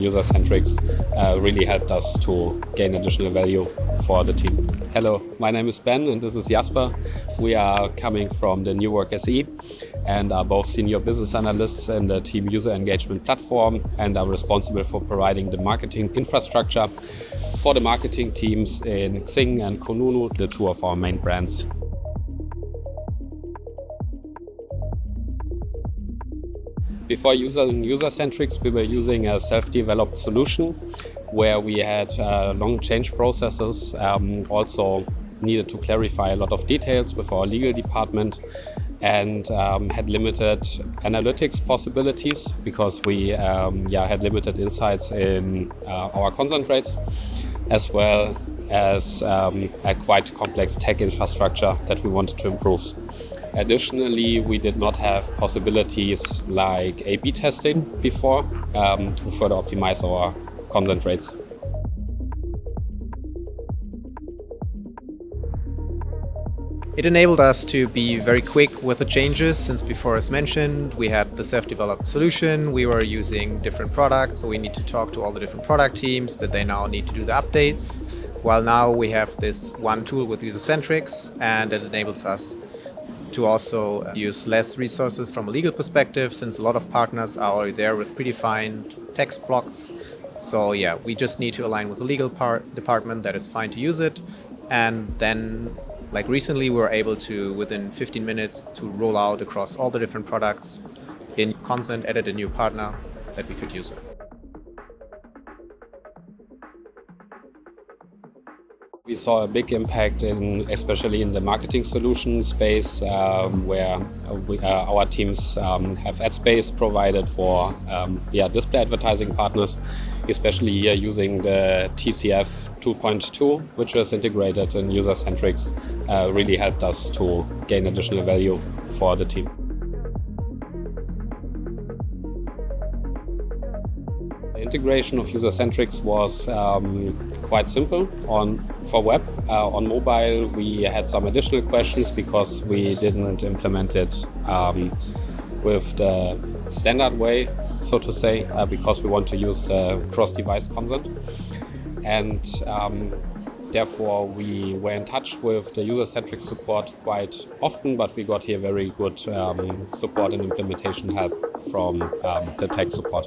User-centrics really helped us to gain additional value for the team. Hello, my name is Ben and this is Jasper. We are coming from the New Work SE and are both senior business analysts in the team user engagement platform and are responsible for providing the marketing infrastructure for the marketing teams in Xing and Kununu, the two of our main brands. Before using user-centrics, we were using a self-developed solution where we had long change processes, also needed to clarify a lot of details with our legal department and had limited analytics possibilities because we had limited insights in our consent rates, as well as a quite complex tech infrastructure that we wanted to improve. Additionally, we did not have possibilities like A/B testing before to further optimize our consent rates. It enabled us to be very quick with the changes, since before, as mentioned, we had the self-developed solution. We were using different products, so we need to talk to all the different product teams that they now need to do the updates. While now we have this one tool with user-centrics, and it enables us to also use less resources from a legal perspective, since a lot of partners are already there with predefined text blocks. So yeah, we just need to align with the legal department that it's fine to use it. And then, like recently, we were able to, within 15 minutes, to roll out across all the different products in consent, edit a new partner that we could use it. We saw a big impact especially in the marketing solution space, where our teams have ad space provided for display advertising partners, especially here using the TCF 2.2, which was integrated in user-centrics, really helped us to gain additional value for the team. The integration of user-centrics was quite simple for web. On mobile, we had some additional questions because we didn't implement it with the standard way, so to say, because we want to use the cross-device consent. And therefore, we were in touch with the user-centric support quite often, but we got here very good support and implementation help from the tech support.